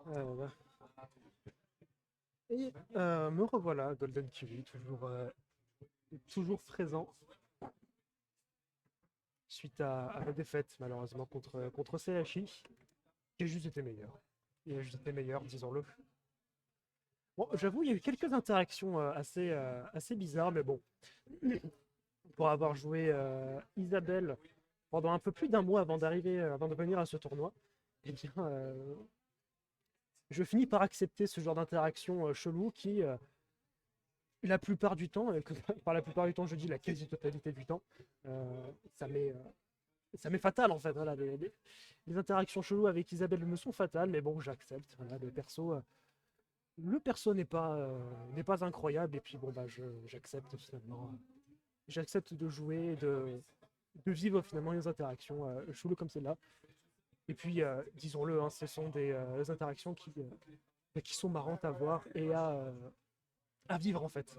Voilà. Et me revoilà, Golden Kiwi, toujours présent suite à la défaite, malheureusement, contre CHI, qui a juste été meilleur. Il a juste été meilleur, disons-le. Bon, j'avoue, il y a eu quelques interactions assez bizarres, mais bon, pour avoir joué Isabelle pendant un peu plus d'un mois avant de venir à ce tournoi, eh bien, je finis par accepter ce genre d'interaction chelou qui, la plupart du temps, par la plupart du temps, je dis la quasi-totalité du temps, euh, ça m'est euh, ça m'est fatal en fait. Voilà, les interactions cheloues avec Isabelle me sont fatales, mais bon, j'accepte. Voilà, le perso n'est pas incroyable, et puis bon, bah, j'accepte finalement. J'accepte de jouer, de vivre finalement les interactions cheloues comme celle-là. Et puis, disons-le, hein, ce sont des interactions qui sont marrantes à voir et à vivre en fait.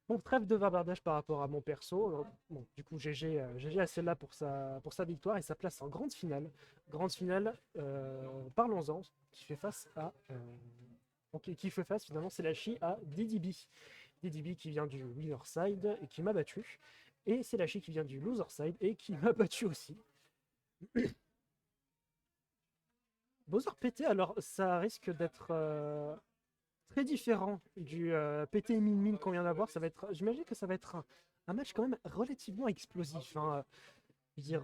Bon, trêve de bavardage par rapport à mon perso. Bon, du coup, GG à celle-là pour sa victoire et sa place en grande finale. Grande finale, parlons-en, qui fait face à. Qui fait face finalement, c'est la Chi à DDB. DDB qui vient du winner side et qui m'a battu. Et c'est la Chi qui vient du loser side et qui m'a battu aussi. Bowser PT, alors ça risque d'être très différent du PT Min Min qu'on vient d'avoir. J'imagine que ça va être un match quand même relativement explosif, hein. Je veux dire,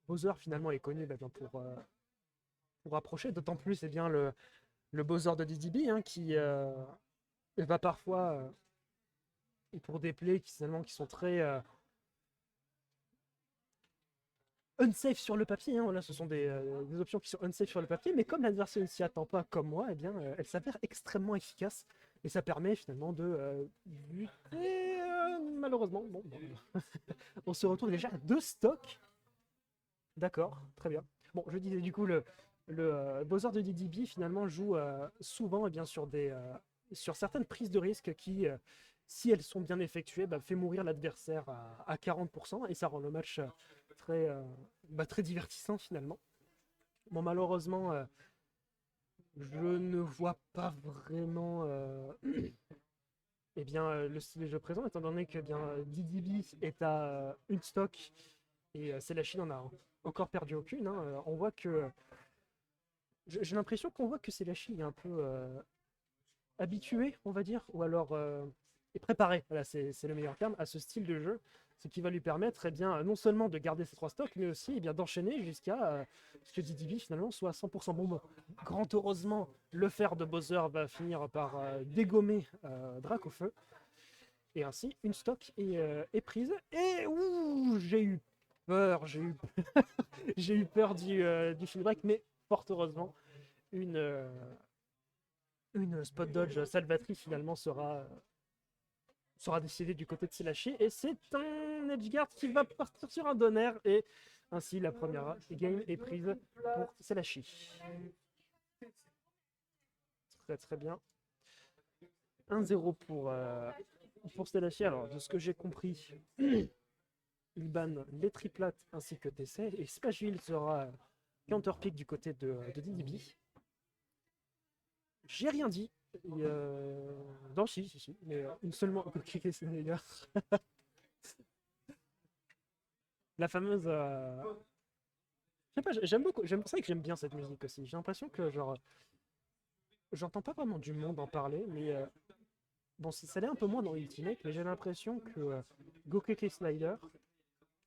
Bowser finalement est connu bah, bien, pour approcher, d'autant plus c'est bien le Bowser de DDB hein, qui va parfois, pour des plays qui sont très unsafe sur le papier, hein, voilà, ce sont des options qui sont unsafe sur le papier, mais comme l'adversaire ne s'y attend pas comme moi, eh bien, elles s'avèrent extrêmement efficaces et ça permet finalement de buter. Malheureusement, bon, on se retrouve déjà à deux stocks. D'accord, très bien. Bon, je disais du coup, le Bowser de DDB finalement joue souvent bien, sur certaines prises de risque qui, si elles sont bien effectuées, bah, fait mourir l'adversaire à 40% et ça rend le match très, très divertissant finalement. Bon, malheureusement, je ne vois pas vraiment le style de jeu présent, étant donné que DDB est à une stock et c'est la Chine en a encore perdu aucune, hein. On voit que j'ai l'impression qu'on voit que c'est la Chine est un peu habituée, on va dire, ou alors est préparée, voilà, c'est le meilleur terme, à ce style de jeu, ce qui va lui permettre eh bien, non seulement de garder ses trois stocks, mais aussi eh bien, d'enchaîner jusqu'à ce que DDB finalement soit à 100% bon. Grand heureusement, le fer de Bowser va finir par dégommer Dracofeu, et ainsi une stock est prise. Et ouh, j'ai eu peur du field break, mais fort heureusement, une, euh, une spot dodge salvatrice finalement sera décidée du côté de Selashi. Et c'est un edgeguard qui va partir sur un donner. Et ainsi, la première game est prise pour Selashi. Très très bien. 1-0 pour Selashi. Alors, de ce que j'ai compris, il banne les triplates ainsi que TC. Et Smashville sera counterpick du côté de DDB. J'ai rien dit. Non, si, mais une seulement. La fameuse. Je sais pas, j'aime beaucoup. C'est vrai que j'aime bien cette musique aussi. J'ai l'impression que, genre, j'entends pas vraiment du monde en parler, mais bon, ça l'est un peu moins dans Ultimate, mais j'ai l'impression que Gokeke Slider,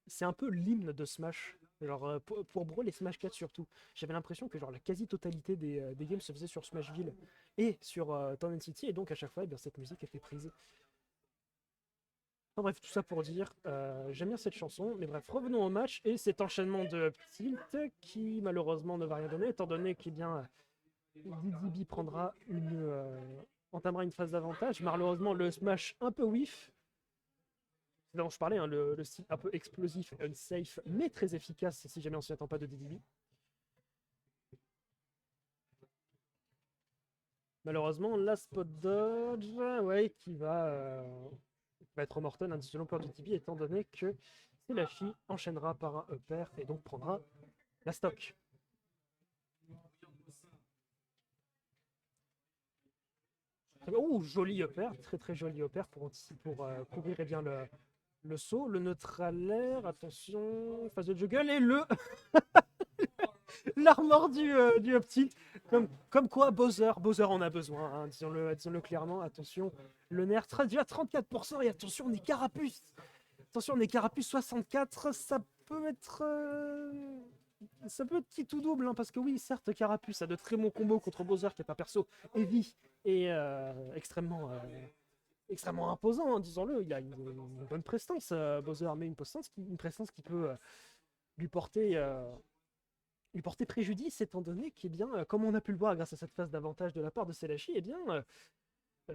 c'est un peu l'hymne de Smash. Genre, pour Brawl et Smash 4 surtout. J'avais l'impression que genre la quasi-totalité des games se faisait sur Smashville et sur Town and City, et donc à chaque fois, eh bien, cette musique était prise. Enfin, bref, tout ça pour dire, j'aime bien cette chanson, mais bref, revenons au match et cet enchaînement de tilt qui malheureusement ne va rien donner, étant donné qu'il bien DDB entamera une phase d'avantage. Malheureusement, le smash un peu whiff, c'est dont je parlais, hein, le style un peu explosif, unsafe, mais très efficace si jamais on s'y attend pas de DDB. Malheureusement, la spot dodge, ouais, qui va être mortel, selon peur du DDB, étant donné que Selashi enchaînera par un upper et donc prendra La stock. Oh, joli upper, très très joli upper pour couvrir eh bien, le saut. Le neutralaire, attention, phase de juggle et le l'armor du up tilt. Comme quoi, Bowser en a besoin, hein, disons-le clairement. Attention, le nerf déjà 34% et attention, on est Carapuce. Attention, on est Carapuce 64, ça peut être qui tout double, hein, parce que oui, certes, Carapuce a de très bons combos contre Bowser, qui est un perso heavy et extrêmement imposant, hein, disons-le. Il a une bonne prestance, Bowser, mais une prestance qui peut lui porter, lui porter préjudice, étant donné qu'il bien, comme on a pu le voir grâce à cette phase d'avantage de la part de Selashi, eh bien,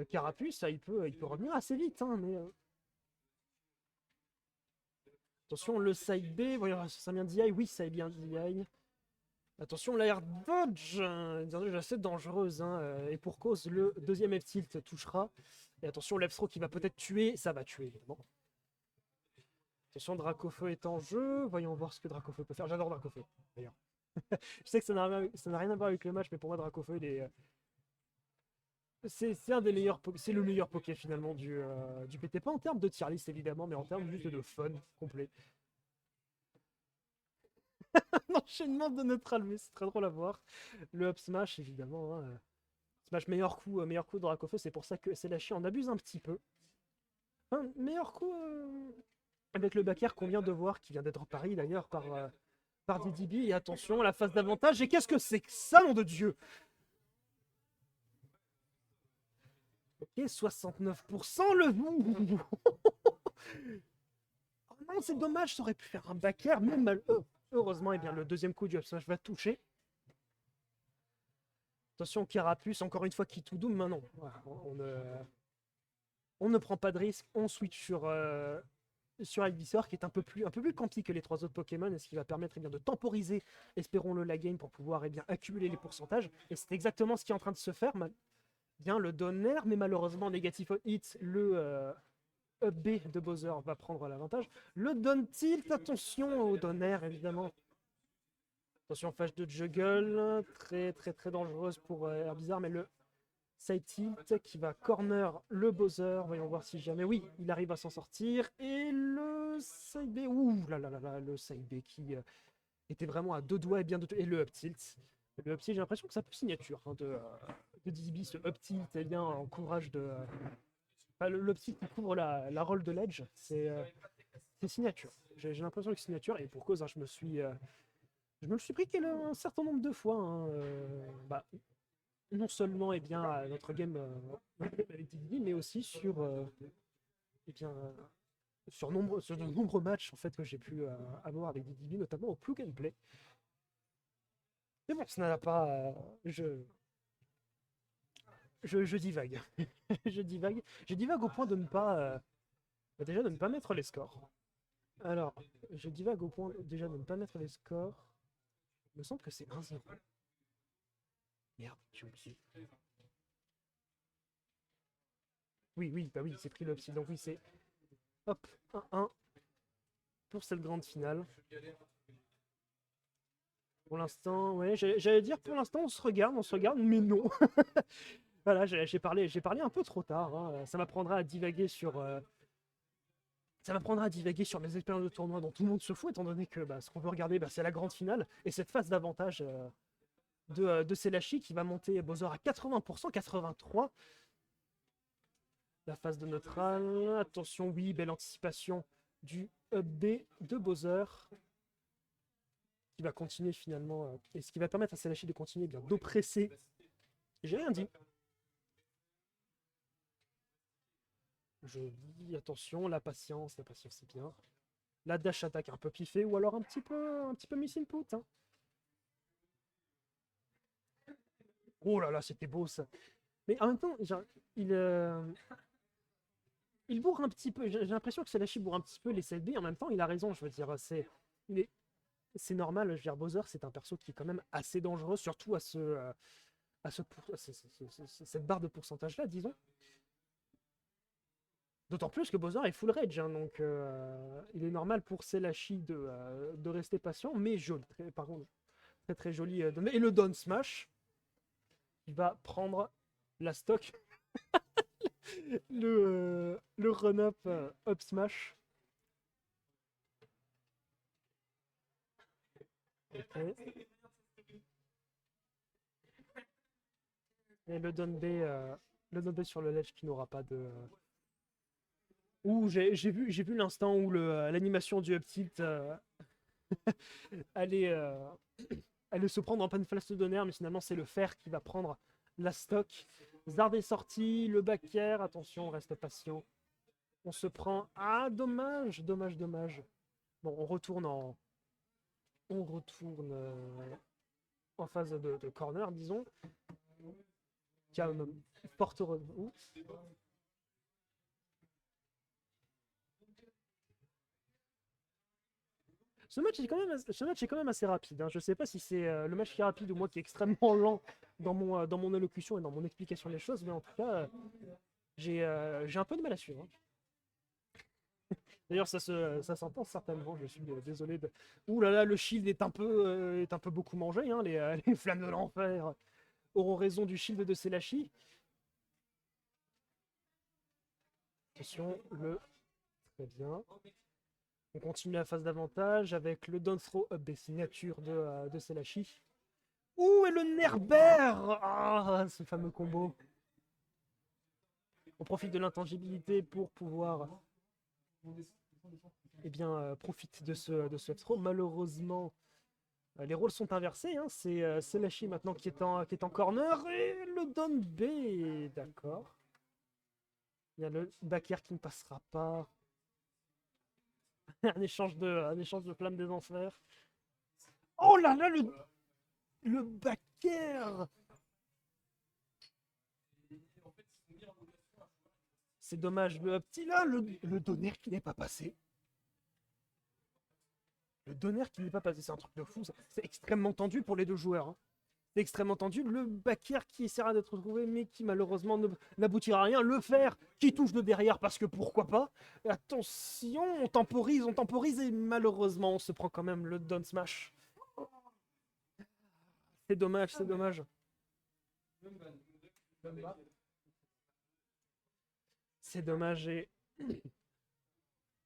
Carapuce, il peut revenir assez vite, hein, mais attention, le side B, voyons, ça vient d'IA, oui, ça est bien d'IA. Attention, l'air dodge, une dodge assez dangereuse, hein, et pour cause, le deuxième F-tilt touchera. Et attention, l'F-throw qui va peut-être tuer, ça va tuer, évidemment. Attention, Dracofeu est en jeu, voyons voir ce que Dracofeu peut faire. J'adore Dracofeu, d'ailleurs. Je sais que ça n'a rien à voir avec le match, mais pour moi, Dracofeu, c'est un des meilleurs, c'est le meilleur Poké finalement du PT. Pas en termes de tier list évidemment, mais en termes juste de fun complet. Un enchaînement de neutral, mais c'est très drôle à voir. Le up smash évidemment. Hein. Smash meilleur coup de Dracofeu, c'est pour ça que Selashi en abuse un petit peu. Un meilleur coup avec le back air qu'on vient de voir, qui vient d'être pari d'ailleurs par DDB. Et attention, la phase d'avantage. Et qu'est-ce que c'est que ça, nom de Dieu? Ok, 69% le... Oh non, c'est dommage, ça aurait pu faire un back air, même mal... Heureusement, eh bien, le deuxième coup du up smash va toucher. Attention, Carapuce, encore une fois, qui tout double. Maintenant, voilà, on ne prend pas de risque. On switch sur Ivysaur, qui est un peu plus campy que les trois autres Pokémon, et ce qui va permettre eh bien, de temporiser, espérons-le, la game pour pouvoir eh bien, accumuler les pourcentages. Et c'est exactement ce qui est en train de se faire. Bien le donner, mais malheureusement, négatif on hit, le up B de Bowser va prendre l'avantage. Le down tilt, attention au donner, évidemment. Attention, phase de juggle, très très très dangereuse pour Herbizarre, mais le side tilt qui va corner le Bowser. Voyons voir si jamais, oui, il arrive à s'en sortir. Et le side B, ouh là là là là, le side B qui était vraiment à deux doigts et bien et le up tilt. Le up tilt, j'ai l'impression que c'est un peu signature hein, de DB, ce up tilt, eh bien, en courage de... Enfin, le up tilt qui couvre la rôle de l'edge, c'est signature. J'ai l'impression que c'est signature, et pour cause, hein, je me le suis pris un certain nombre de fois. Hein, non seulement eh bien, à notre game avec DDB, mais aussi eh bien, sur de nombreux matchs en fait, que j'ai pu avoir avec DDB, notamment au plug and play. Mais bon, ça n'a pas... je divague. Je divague au point de ne pas... déjà de ne pas mettre les scores. Alors, je divague au point déjà de ne pas mettre les scores. Il me semble que c'est 1-0. Merde, j'ai oublié. Oui, oui, bah oui, c'est pris l'opsi. Donc oui, c'est... Hop, 1-1 pour cette grande finale. Pour l'instant, ouais, j'allais dire pour l'instant on se regarde, mais non. Voilà, j'ai parlé un peu trop tard. Hein. Ça m'apprendra à divaguer sur... mes expériences de tournoi dont tout le monde se fout, étant donné que ce qu'on veut regarder, c'est la grande finale. Et cette phase d'avantage de Selashi qui va monter Bowser à 80%, 83%. La phase de neutral. Attention, oui, belle anticipation du up B de Bowser. Qui va continuer finalement. Et ce qui va permettre à Selashi de continuer bien d'oppresser. J'ai rien dit. Je dis attention, la patience c'est bien. La dash attaque un peu piffée ou alors un petit peu miss input. Hein. Oh là là, c'était beau ça. Mais en même temps, il bourre un petit peu. J'ai l'impression que Selashi bourre un petit peu les CLB. En même temps, il a raison. Je veux dire, c'est normal. Je veux dire, Bowser, c'est un perso qui est quand même assez dangereux, surtout à cette barre de pourcentage là, disons. D'autant plus que Bowser est full rage, hein, donc il est normal pour Selashi de rester patient, mais joli. Par contre, très très joli. Et le down smash, il va prendre la stock, le run-up up smash. Ok. Et le down B sur le ledge qui n'aura pas de. Ouh, j'ai vu l'instant où l'animation du up tilt allait, allait se prendre en pleine face d'honneur, mais finalement c'est le fer qui va prendre la stock. Zard est sorti, le back air, attention, on reste patient. On se prend. Ah, dommage, dommage, dommage. Bon, on retourne en phase de corner, disons. Calme, porte. Oups. Ce match est quand même assez rapide, hein. Je sais pas si c'est le match qui est rapide ou moi qui est extrêmement lent dans mon allocution et dans mon explication des choses, mais en tout cas, j'ai un peu de mal à suivre, hein. D'ailleurs, ça s'entend certainement. Je suis désolé de. Ouh là là, le shield est un peu beaucoup mangé, hein. Les flammes de l'enfer auront raison du shield de Selashi. Attention, le. Très bien. On continue la phase d'avantage avec le down throw up des signatures de Selashi. Ouh, et le Nerber! Ah, ce fameux combo. On profite de l'intangibilité pour pouvoir eh bien, profite de ce throw. Malheureusement, les rôles sont inversés, hein. C'est Selashi maintenant qui est en corner. Et le down B, d'accord. Il y a le back air qui ne passera pas. Un échange de flammes des enfers. Oh là là, le back air! C'est dommage, le petit là, le donner qui n'est pas passé. Le donner qui n'est pas passé, c'est un truc de fou. C'est extrêmement tendu pour les deux joueurs, hein. C'est extrêmement tendu. Le backer qui essaiera d'être retrouvé, mais qui malheureusement n'aboutira à rien. Le fer qui touche de derrière parce que pourquoi pas. Et attention, on temporise et malheureusement on se prend quand même le down smash. C'est dommage, c'est dommage. C'est dommage et.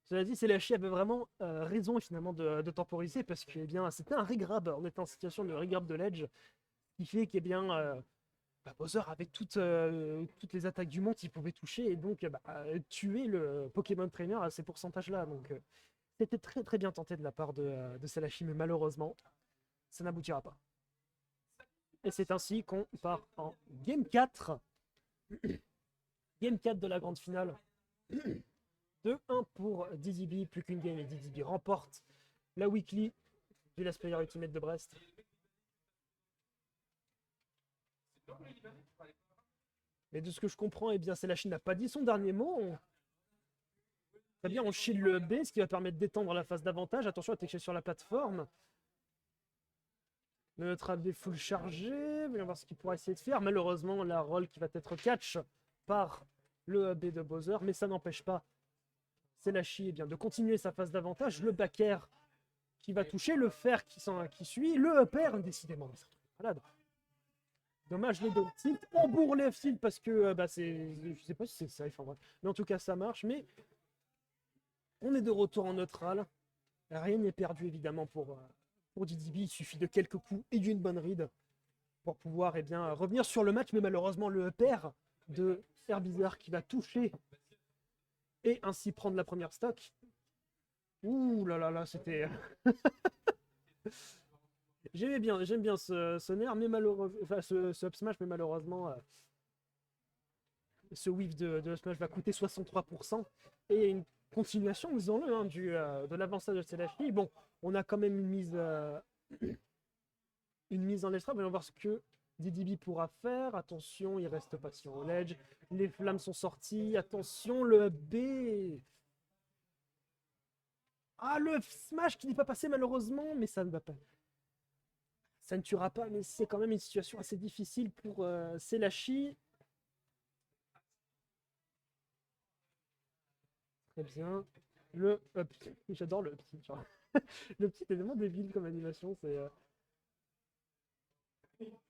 Cela dit, Selashi avait vraiment raison finalement de temporiser parce que eh bien, c'était un regrab. On était en situation de regrab de ledge qui fait que eh bien, Bowser avait toutes les attaques du monde qu'il pouvait toucher et donc tuer le Pokémon Trainer à ces pourcentages-là. Donc c'était très très bien tenté de la part de Selashi, mais malheureusement, ça n'aboutira pas. Et c'est ainsi qu'on part en Game 4. Game 4 de la grande finale. 2-1 pour DDB, plus qu'une game et DDB remporte la weekly du Last Player Ultimate de Brest. Mais de ce que je comprends, eh bien, Selashi n'a pas dit son dernier mot. Très bien, on shield le B, ce qui va permettre d'étendre la phase d'avantage. Attention à TK sur la plateforme. Notre AB full chargé. Voyons voir ce qu'il pourra essayer de faire. Malheureusement, la roll qui va être catch par le AB de Bowser. Mais ça n'empêche pas Selashi eh bien, de continuer sa phase d'avantage. Le back air qui va toucher. Le fer qui suit. Le up air, décidément. C'est un truc malade. Dommage les deux tilt. On bourre les tilt parce que je sais pas si c'est safe en vrai. Mais en tout cas, ça marche. Mais on est de retour en neutral. Rien n'est perdu évidemment pour DDB. Il suffit de quelques coups et d'une bonne ride pour pouvoir eh bien, revenir sur le match. Mais malheureusement, le pair de Herbizarre qui va toucher et ainsi prendre la première stock. Ouh là là là, c'était. J'aime bien ce nerf, mais malheureusement. Enfin, ce up smash, mais malheureusement. Ce whiff de smash va coûter 63%. Et une continuation, disons-le, hein, de l'avancée de Selashi. Bon, on a quand même une mise en estrade. Voyons voir ce que DDB pourra faire. Attention, il reste patient au ledge. Les flammes sont sorties. Attention, le B. Ah, le smash qui n'est pas passé malheureusement, mais ça ne va pas. Ça ne tuera pas, mais c'est quand même une situation assez difficile pour Selashi. eh bien, le up. J'adore le petit. Genre. Le petit est vraiment débile comme animation. C'est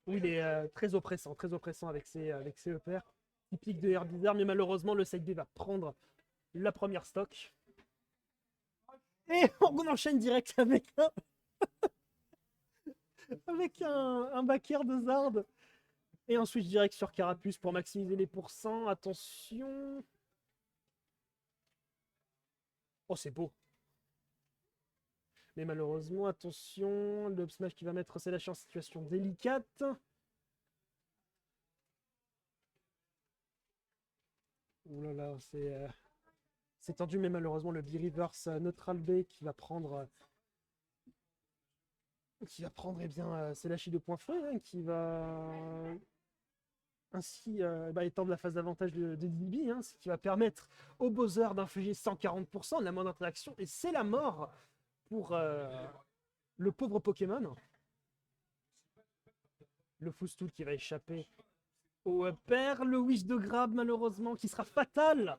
oui, il est très oppressant avec ses EPR. Typique de Air Bizarre, mais malheureusement, le side B va prendre la première stock. Et on enchaîne direct avec un backer de Zard. Et un switch direct sur Carapuce pour maximiser les pourcents. Attention. Oh, c'est beau. Mais malheureusement, attention. Le up smash qui va mettre Celachi en situation délicate. Ouh là là, c'est tendu, mais malheureusement, le B-Reverse Neutral B qui va prendre eh bien, Celachi de point feu, hein, qui va ainsi étendre la phase d'avantage de DDB, hein, ce qui va permettre au Bowser d'infliger 140% de la moindre interaction, et c'est la mort pour le pauvre Pokémon. Le Foustool qui va échapper au père, le Wish de Grab malheureusement qui sera fatal.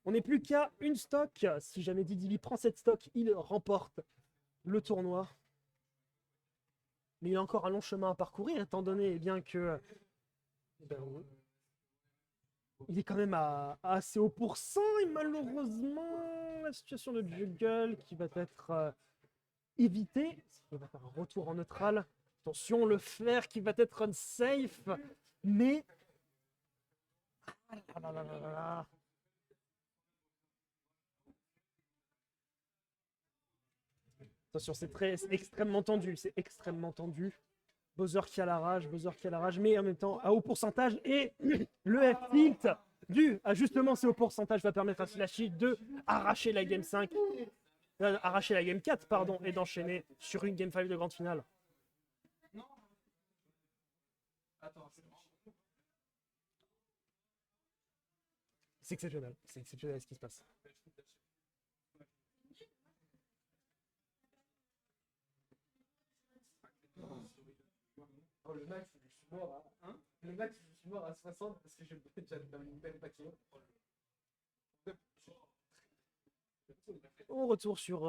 On n'est plus qu'à une stock. Si jamais DDB prend cette stock, il remporte le tournoi. Mais il y a encore un long chemin à parcourir, étant donné eh bien que il est quand même à assez haut pourcent. Et malheureusement, la situation de Juggle qui va être évitée. Il va faire un retour en neutral. Attention, le fer qui va être unsafe. Mais... Ah là là là là là. Attention, c'est extrêmement tendu. C'est extrêmement tendu. Bowser qui a la rage, mais en même temps à haut pourcentage. Et le F-tilt dû à justement ce haut pourcentage va permettre à Slashy de arracher la game 5, arracher la game 4, pardon, et d'enchaîner sur une game 5 de grande finale. C'est exceptionnel ce qui se passe. Oh, le max, je suis mort à 1. Le max, je suis mort à 60 parce que j'ai déjà une belle paquet. On retourne sur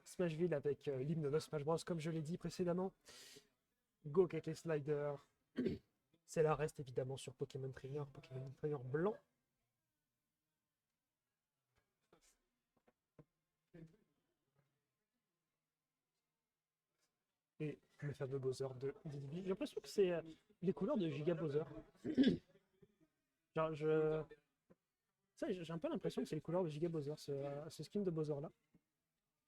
Smashville avec l'hymne de Smash Bros. Comme je l'ai dit précédemment. Go KK Slider. C'est la reste évidemment sur Pokémon Trainer blanc. Et le fameux Bowser de DDB. J'ai l'impression que c'est les couleurs de Giga Bowser. Genre, j'ai un peu l'impression que c'est les couleurs de Giga Bowser, ce skin de Bowser là.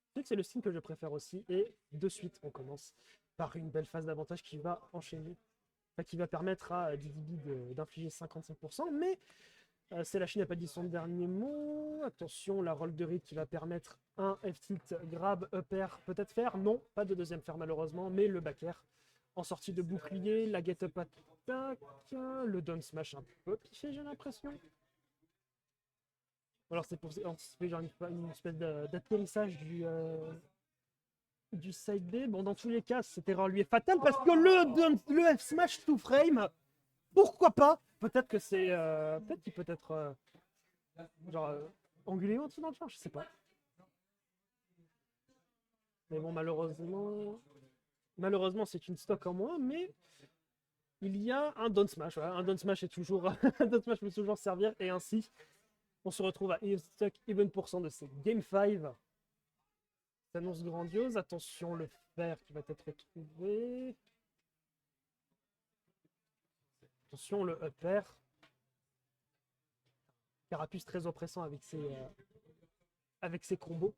Je sais que c'est le skin que je préfère aussi. Et de suite, on commence par une belle phase d'avantage qui va enchaîner. Enfin, qui va permettre à DDB d'infliger 55%. Mais Celachi n'a pas dit son dernier mot. Attention, la roll de read qui va permettre un F-tilt, grab, upper, peut-être faire. Non, pas de deuxième faire malheureusement, mais le back air en sortie de bouclier, la get up attack, le down smash un peu piffé, j'ai l'impression. Alors c'est pour anticiper genre une espèce d'atterrissage du side B. Bon, dans tous les cas, cette erreur lui est fatale parce que le F smash to frame, pourquoi pas? Peut-être que c'est. Peut-être qu'il peut être. Genre. Angulé en dessous dans le champ, je sais pas. Mais bon, malheureusement. Malheureusement, c'est une stock en moins, mais. Il y a un down smash. Voilà. Un down smash est toujours. Un down smash peut toujours servir. Et ainsi, on se retrouve à stock even % de ces Game 5. S'annonce grandiose. Attention, le fer qui va être retrouvé. Attention, le upper. Carapuce très oppressant avec ses combos.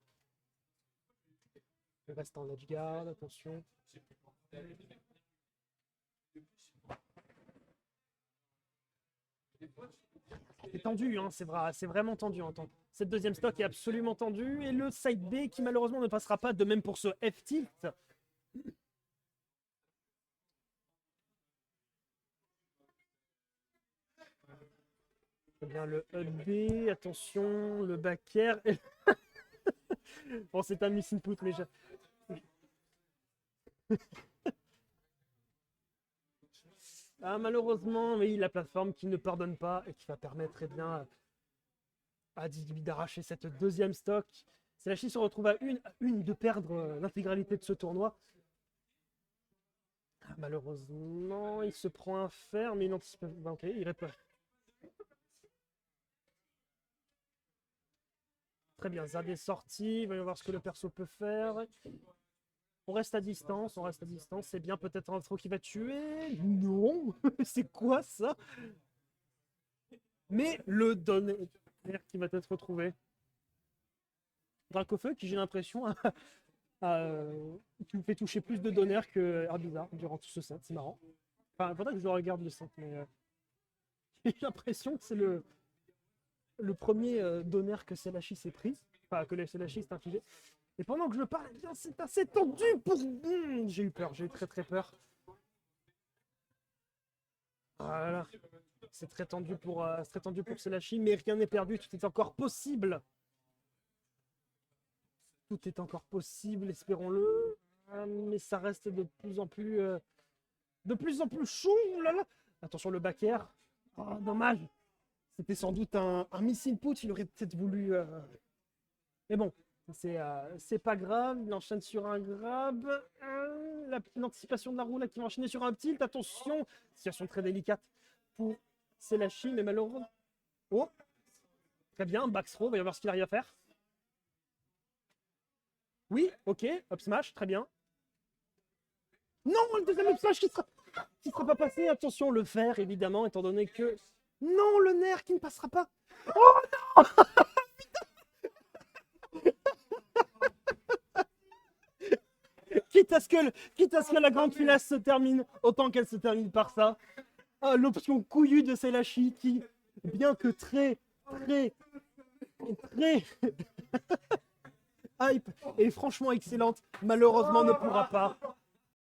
Il reste en edge guard, attention. C'est tendu, hein, c'est vraiment tendu. Cette deuxième stock est absolument tendue. Et le side B qui malheureusement ne passera pas, de même pour ce F-tilt. Eh bien, le B, attention, le back air. Bon, c'est un miss input, mais ah, malheureusement, oui, la plateforme qui ne pardonne pas et qui va permettre eh bien, Ah, Didibi d'arracher cette deuxième stock. Selashi se retrouve à une de perdre l'intégralité de ce tournoi. Ah, malheureusement, il se prend un fer, mais il anticipe. Bah, ok, il répond. Très bien, Zad est sorti. Voyons voir ce que le perso peut faire. On reste à distance, C'est bien, peut-être un throw qui va tuer. Non, c'est quoi ça? Mais le donner qui va être retrouvé. Dracofeu qui, j'ai l'impression, qui me fait toucher plus de donneurs que Herbizarre durant tout ce set. C'est marrant. Enfin, il faudrait que je regarde le set, mais j'ai l'impression que c'est le premier donneur que Selashi s'est pris. Enfin, que le Selashi s'est infligé. Et pendant que je parle, eh bien, c'est assez tendu pour. J'ai eu peur, j'ai eu très très peur. Voilà. C'est très tendu pour Selashi, mais rien n'est perdu, tout est encore possible. Tout est encore possible, espérons-le. Mais ça reste de plus en plus chaud. Ouh là là. Attention le back air. Oh, dommage. C'était sans doute un missile put. Il aurait peut-être voulu. Mais bon, c'est pas grave. Il enchaîne sur un grab. L'anticipation de la roue là qui va enchaîner sur un tilt. Attention. Situation très délicate pour Selashi, mais malheureusement. Oh. Très bien. Back throw. On va y voir ce qu'il arrive à faire. Oui, ok, up smash, très bien. Non, le deuxième up smash qui sera pas passé. Attention, le fer, évidemment, étant donné que... Non, le nerf qui ne passera pas. Oh non. Quitte à ce que la grande finale se termine, autant qu'elle se termine par ça. Ah, l'option couillue de Selashi qui, bien que très hype et franchement excellente, malheureusement ne pourra pas